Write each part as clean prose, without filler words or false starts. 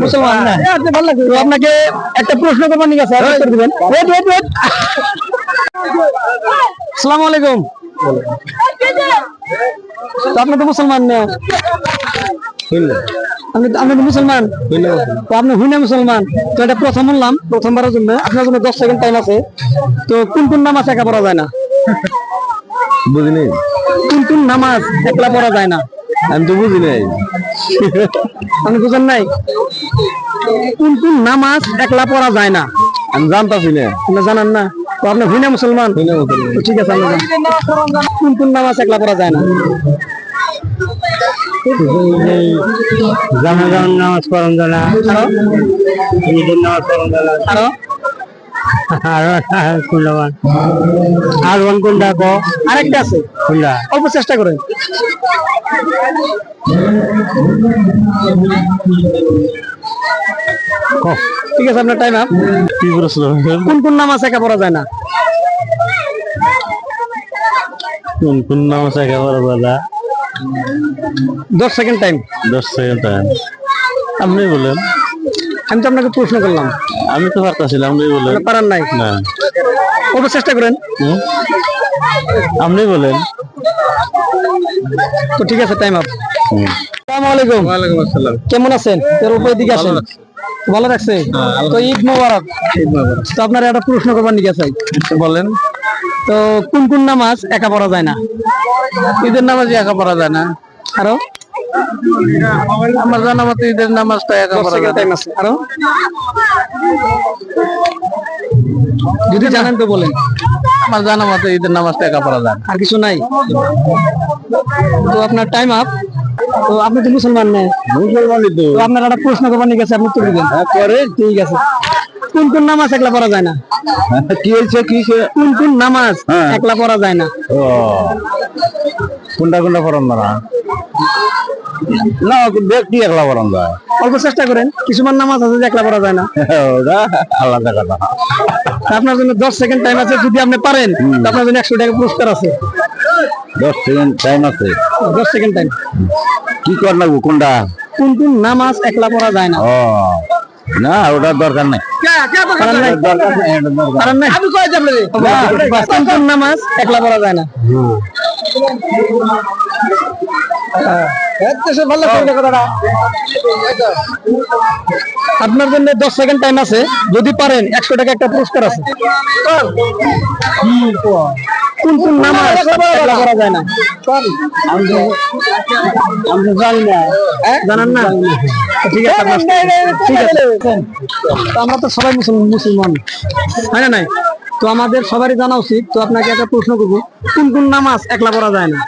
মুসলমান না, ভালো লাগবে। তো আপনাকে একটা প্রশ্ন করবো, ঠিক আছে? উত্তর দিবেন। Wait wait wait. আসসালামু আলাইকুম। তো আপনি তো মুসলমান না? আপনি তো মুসলমান, তো আপনি হুইনা মুসলমান। তো এটা প্রথম বললাম, প্রথমবারের জন্য আপনার জন্য 10 সেকেন্ড টাইম আছে। তো কোন কোন নামাজ একা পড়া যায় না? বুঝিনি, কোন কোন নামাজ একলা পড়া যায় না? আমি তো বুঝি নাই। আপনি বুঝেন নাই? কোন কোন নামাজ একলা পড়া যায় না আমি জানতাছি না। আপনি জানান না? তো আপনি হুইনা মুসলমান। তো ঠিক আছে, আপনি জানেন। কোন কোন নামাজ একলা পড়া যায় না? জানাজান নামাজ পড়ান জানা, ঈদের নামাজ পড়ান জানা, আরো আর কোনটা কো? আরেকটা আছে, কোনটা? অল্প চেষ্টা করেন। ঠিক আছে, আপনার টাইম আপ। কি প্রশ্ন? কোন কোন নামাজ একা পড়া যায় না? কোন কোন নামাজ একা পড়া যায় না? 10 সেকেন্ড টাইম। 10 second time. আপনি বলেন। আমি তো আপনাকে প্রশ্ন করলাম, আমি তো পারতাছিলাম, আপনি বলেন। আপনি পারেন নাই? না, অল্প চেষ্টা করেন। আপনি বলেন। তো ঠিক আছে, টাইম আপ। আসসালামু আলাইকুম। ওয়ালাইকুম আসসালাম। কেমন আছেন? এর উপরে দিকে আসেন। ভালো রাখছে? তো ঈদ মোবারক। তো আপনার একটা প্রশ্ন করবার নিয়ে চাই, বলেন। তো কোন কোন নামাজ একা পড়া যায় না? ঈদের নামাজ একা পড়া যায় না। আরো আমার জানা মতো ঈদের নামাজটা একা 10 পড়া যায় সেকেন্ড না। টাইম আছে। আরো যদি জানেন তো বলেন। আমার জানা মতো ঈদের নামাজটা একা পড়া যায় না। আর কিছু নাই? তো আপনার টাইম আপ। তো আপনি তো মুসলমান না? মুসলমানই তো। তো আপনার একটা প্রশ্ন করবার নিয়ে গেছে, আপনি উত্তর দিবেন। করে ঠিক আছে। কোন কোন নামাজ একলা পড়া যায় না? কি হয়েছে? কি কোন কোন নামাজ একলা পড়া যায় না? ও কোনটা কোনটা পড়ান না? না, কি একলা পড়ান যায়? অল্প চেষ্টা করেন। কিছুমান নামাজ আছে যে একলা পড়া যায় না। ওটা আলাদা কথা। আপনার জন্য 10 সেকেন্ড টাইম আছে। যদি আপনি পারেন তো আপনার জন্য 100 টাকা পুরস্কার আছে। 10 সেকেন্ড টাইম আছে। 10 সেকেন্ড টাইম। কি কর লাগবো? কোনটা? কোন কোন নামাজ একলা পড়া যায় না? ও না, ওটার দরকার নাই। পারেন নাই? পারেন নাই? কোন কোন নামাজ একলা পড়া যায় না? আপনার জন্য 10 সেকেন্ড টাইম আছে। যদি পারেন 100 টাকা একটা পুরস্কার আছে। কোন কোন নামাজ একলা পড়া যায় না? জানেন না? ঠিক আছে, ঠিক আছে। তো আমরা তো সবাই মুসলমান, হয় না? নাই তো আমাদের সবারই জানা উচিত। তো আপনাকে একটা প্রশ্ন করবো, কোন কোন নামাজ একলা পড়া যায় না?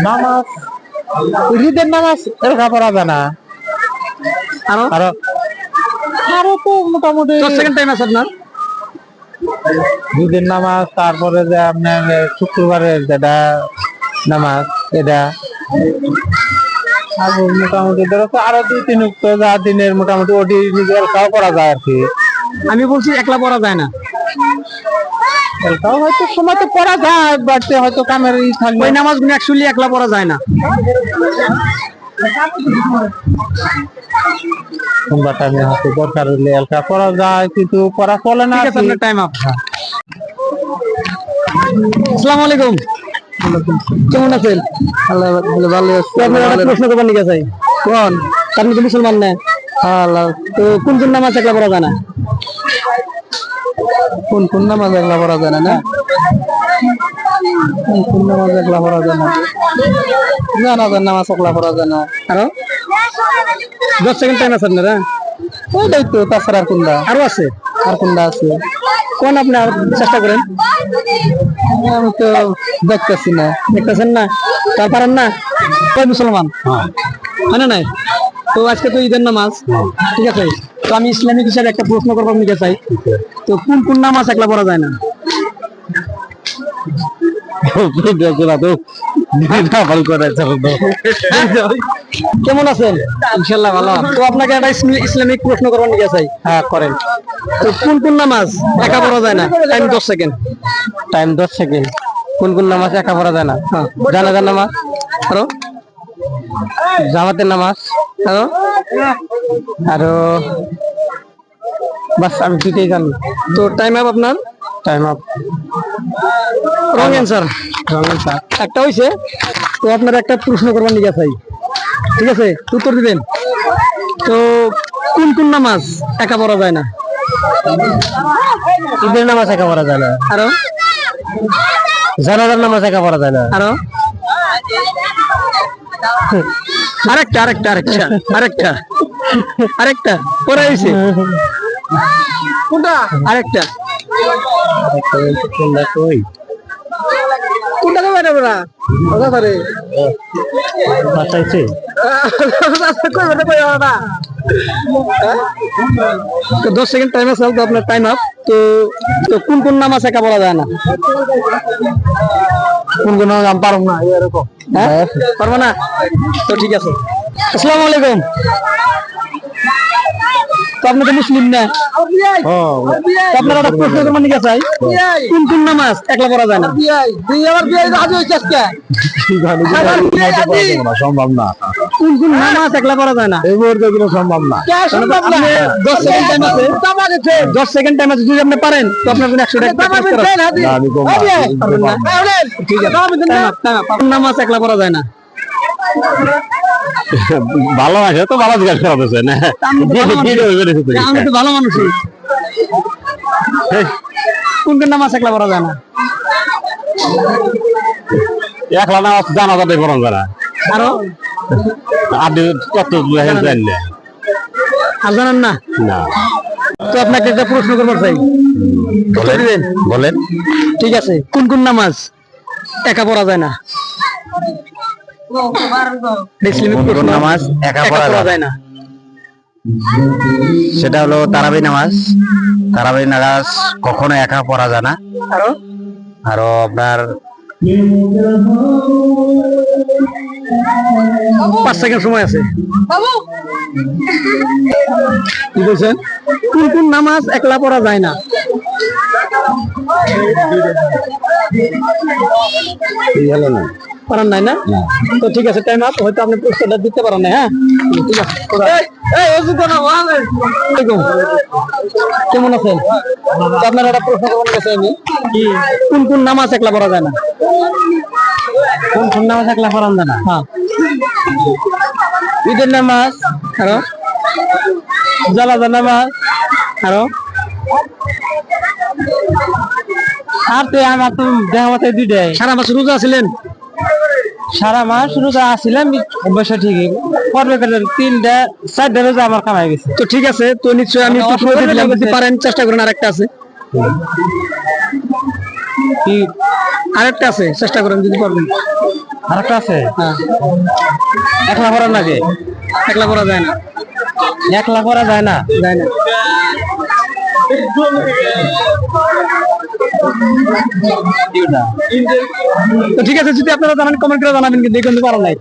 নামাজ, ঈদের নামাজ একা পড়া যায় না। আরো আরো আরো তো মোটামুটি 10 সেকেন্ড টাইম আছে আপনার। ঈদের নামাজ, তারপরে যে আপনার শুক্রবারের যেটা নামাজ, এটা আর মোটামুটি ধরো আরো 2-3 উক্ত যা দিনের মোটামুটি ওটি নিজের খাওয়া করা যায় আর কি। আমি বলছি একলা পড়া যায় না। এলকাও হয়তো সময় তো পড়া যায়, বাট হয়তো কামের ই থাকবে। ওই নামাজগুলো অ্যাকচুয়ালি একলা পড়া যায় না। কোনটা টাইমে হয়তো দরকার হলে এলকা পড়া যায়, কিন্তু পড়া চলে না। ঠিক আছে, আপনার টাইম আপ। আসসালামু আলাইকুম। কেমন আছেন? ভালো আছে। আপনার একটা প্রশ্ন করবার নিয়ে চাই। কোন? আপনি তো মুসলমান না? তো কোন কোন নামাজ একলা পড়া যায় না? কোন কোন নামাজ একলা পড়া যায় না? কোন কোন নামাজ একলা পড়া যায় না? জানাজার নামাজ একলা পড়া যায় না। আরো 10 সেকেন্ড টাইম আছে আপনার। ওইটাই তো, তাছাড়া আর কোনটা? আরো আছে? আর কোনটা আছে? কোন আপনি আর চেষ্টা করেন। আমি তো দেখতেছি না। দেখতেছেন না? তা পারেন না? ওই মুসলমান, হয় না? নাই তো আজকে তো ঈদের নামাজ, ঠিক আছে? তো আমি ইসলামিক হিসাবে একটা প্রশ্ন করবো নিতে চাই। তো কোন কোন নামাজ একলা পড়া যায় না? কেমন আছেন? ইনশাল্লাহ ভালো। তো আপনাকে একটা ইসলামিক প্রশ্ন করবার নিতে চাই। হ্যাঁ, করেন। তো কোন কোন নামাজ একা পড়া যায় না? Time 10 second. Time 10 second. কোন কোন নামাজ একা পড়া যায় না? জানাজার নামাজ। আরো জামাতের নামাজ। আরো আরো বাস আমি দুইটাই জানি। তো টাইম আপ আপনার, time up. Wrong answer, wrong answer একটা হইছে। তো আপনার একটা প্রশ্ন করবার নিয়ে চাই, ঠিক আছে? উত্তর দিবেন। তো কোন কোন নামাজ একা পড়া যায় না? ঈদের নামাজ একা পড়া যায় না। আরো জানাজার নামাজ একা পড়া যায় না। আরো আরেকটা আরেকটা আরেকটা আরেকটা আরেকটা পড়া হয়েছে কোনটা? আরেকটা কোনটা কই? কোনটা কই বেটা বেটা? ওটা করে বাঁচাইছে। কই বেটা কই ওটা? তো 10 সেকেন্ড টাইম আছে, তো আপনার টাইম আপ। তো তো কোন কোন নামাজ একা পড়া যায় না? কোন কোন নাম পারব না এরকম? হ্যাঁ পারবো না। তো ঠিক আছে। আসসালামু আলাইকুম। তো আপনি তো মুসলিম না, আপনার একটা প্রশ্ন করবার নিয়ে চাই, কোন কোন নামাজ একলা পড়া যায় না? সম্ভব না, কোন কোন নামাজ একলা পড়া যায় না? এই মুহূর্তে কোনো সম্ভব না। 10 সেকেন্ড টাইম আছে, 10 সেকেন্ড টাইম আছে। যদি আপনি পারেন তো আপনার জন্য 100 টাকা পুরস্কার আছে। না, আমি কম পারবেন না? ঠিক আছে, time up, time up। কোন নামাজ একলা পড়া যায় না? ভালো আছে তো, ভালো জিজ্ঞাসা করতেছে না। আমি তো ভালো মানুষই। কোন কোন নামাজ একলা পড়া যায় না? একলা নামাজ জানা যাবে বরং যারা আরো আপনি কত জানলে আর জানেন না? না। তো আপনাকে একটা প্রশ্ন করবার চাই, উত্তর দিবেন? বলেন। ঠিক আছে, কোন কোন নামাজ একা পড়া যায় না? কোন কোন নামাজ একা পড়া যায় না? সেটা হলো তারাবি নামাজ। তারাবি নামাজ কখনো একা পড়া যায় না। আরো আরো আপনার 5 সেকেন্ড সময় আছে। কি বলছেন? কোন কোন নামাজ একলা পড়া যায় না? পারেন নাই না? তো ঠিক আছে, টাইম আপ। হয়তো আপনি প্রশ্নটা দিতে পারেন না। হ্যাঁ ঠিক আছে। ওয়ালাইকুম। কেমন আছেন? তো আপনার একটা প্রশ্ন করবার কাছে আমি, কোন কোন নামাজ একলা পড়া যায় না? কোন কোন নামাজ একলা পড়া যায় না? হ্যাঁ, ঈদের নামাজ। আরো জানাজার নামাজ। আরো আর তো আমার তো দেখা মতো দুইটাই। সারা মাস রোজা ছিলেন? সারা মাস রোজা আসছিলাম, অবশ্য ঠিকই পর্বে 3টা 4টা রোজা আমার কামাই গেছে। তো ঠিক আছে, তো নিশ্চয়ই আমি একটু সময় দিলাম, যদি পারেন চেষ্টা করেন। আরেকটা আছে, কি আরেকটা আছে, চেষ্টা করেন যদি পারবেন। আরেকটা আছে? হ্যাঁ। একলা পড়া লাগে? একলা পড়া যায় না। একলা পড়া যায় না? যায় না। তো ঠিক আছে, যদি আপনারা জানান কমেন্ট করে জানাবেন, কিন্তু এই কিন্তু পারা নাই।